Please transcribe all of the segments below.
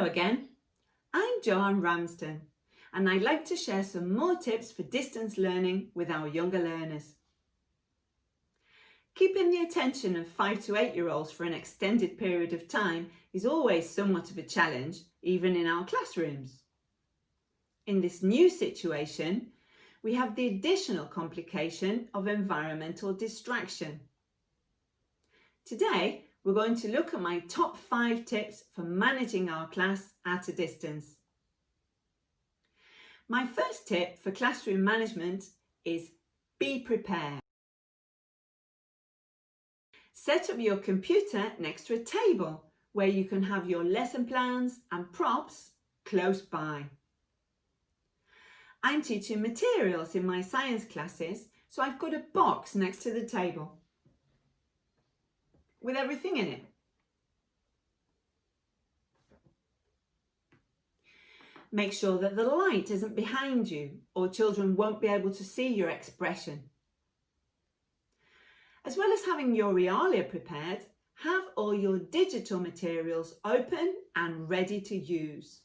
Hello again, I'm Joanne Ramsden and I'd like to share some more tips for distance learning with our younger learners. Keeping the attention of 5 to 8-year-olds for an extended period of time is always somewhat of a challenge, even in our classrooms. In this new situation, we have the additional complication of environmental distraction. Today, we're going to look at my top 5 tips for managing our class at a distance. My first tip for classroom management is be prepared. Set up your computer next to a table where you can have your lesson plans and props close by. I'm teaching materials in my science classes, so I've got a box next to the table with everything in it. Make sure that the light isn't behind you or children won't be able to see your expression. As well as having your realia prepared, have all your digital materials open and ready to use.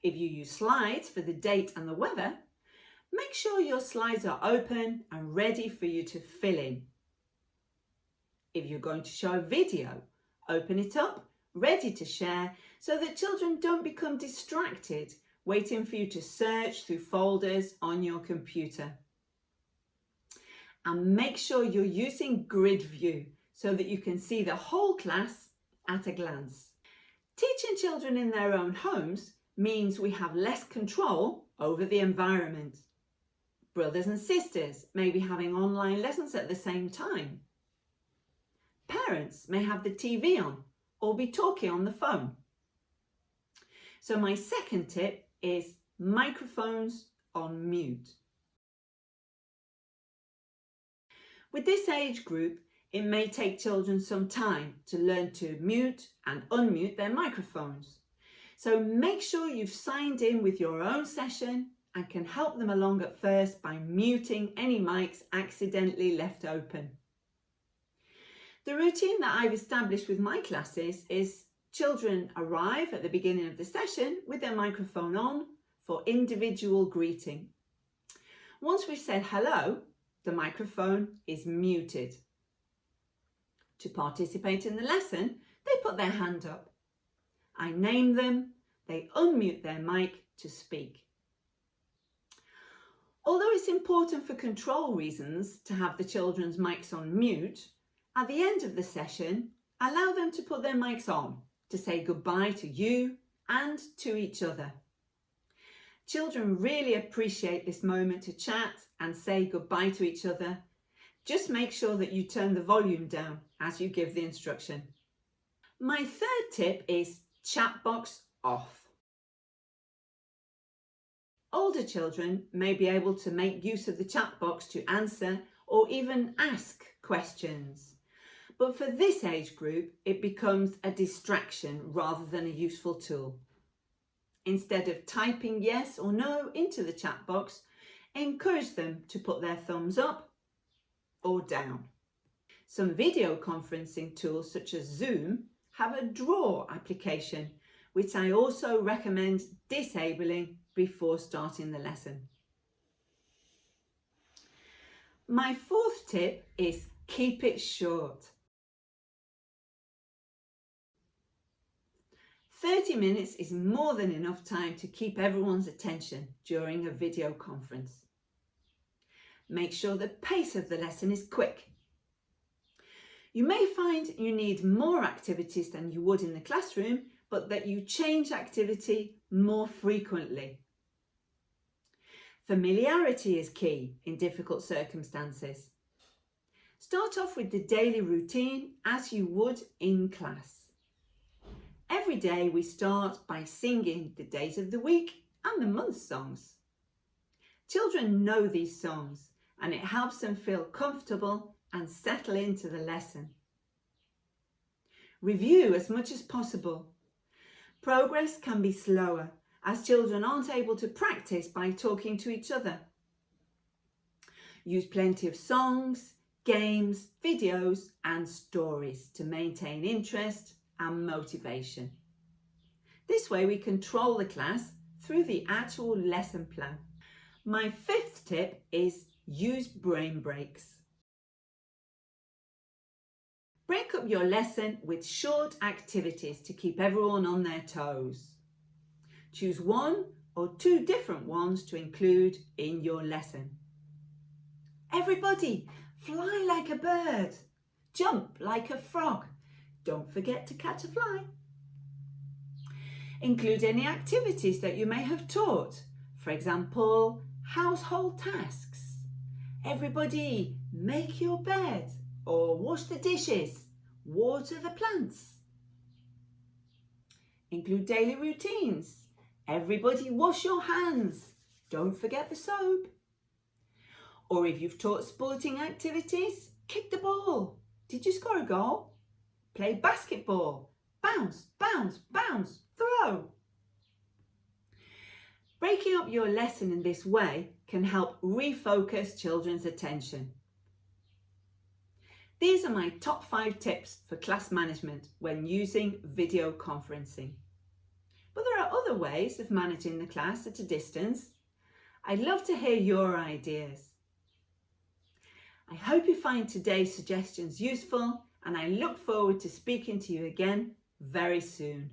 If you use slides for the date and the weather, make sure your slides are open and ready for you to fill in. If you're going to show a video, open it up, ready to share, so that children don't become distracted, waiting for you to search through folders on your computer. And make sure you're using grid view so that you can see the whole class at a glance. Teaching children in their own homes means we have less control over the environment. Brothers and sisters may be having online lessons at the same time. Parents may have the TV on or be talking on the phone. So my second tip is microphones on mute. With this age group, it may take children some time to learn to mute and unmute their microphones. So make sure you've signed in with your own session and can help them along at first by muting any mics accidentally left open. The routine that I've established with my classes is children arrive at the beginning of the session with their microphone on for individual greeting. Once we've said hello, the microphone is muted. To participate in the lesson, they put their hand up. I name them, they unmute their mic to speak. Although it's important for control reasons to have the children's mics on mute, at the end of the session, allow them to put their mics on to say goodbye to you and to each other. Children really appreciate this moment to chat and say goodbye to each other. Just make sure that you turn the volume down as you give the instruction. My third tip is Chatbox off. Older children may be able to make use of the chat box to answer or even ask questions. But for this age group, it becomes a distraction rather than a useful tool. Instead of typing yes or no into the chat box, encourage them to put their thumbs up or down. Some video conferencing tools such as Zoom have a draw application, which I also recommend disabling before starting the lesson. My fourth tip is keep it short. 30 minutes is more than enough time to keep everyone's attention during a video conference. Make sure the pace of the lesson is quick. You may find you need more activities than you would in the classroom, but that you change activity more frequently. Familiarity is key in difficult circumstances. Start off with the daily routine as you would in class. Every day we start by singing the days of the week and the month songs. Children know these songs and it helps them feel comfortable and settle into the lesson. Review as much as possible. Progress can be slower as children aren't able to practice by talking to each other. Use plenty of songs, games, videos and stories to maintain interest and motivation. this way we control the class through the actual lesson plan. My fifth tip is use brain breaks. Break up your lesson with short activities to keep everyone on their toes. Choose one or two different ones to include in your lesson. Everybody, fly like a bird. Jump like a frog. Don't forget to catch a fly. Include any activities that you may have taught. For example, household tasks. Everybody, make your bed or wash the dishes, water the plants. Include daily routines. Everybody wash your hands. Don't forget the soap. Or if you've taught sporting activities, kick the ball. Did you score a goal? Play basketball. Bounce, bounce, bounce, throw. Breaking up your lesson in this way can help refocus children's attention. These are my top 5 tips for class management when using video conferencing. But there are other ways of managing the class at a distance. I'd love to hear your ideas. I hope you find today's suggestions useful, and I look forward to speaking to you again very soon.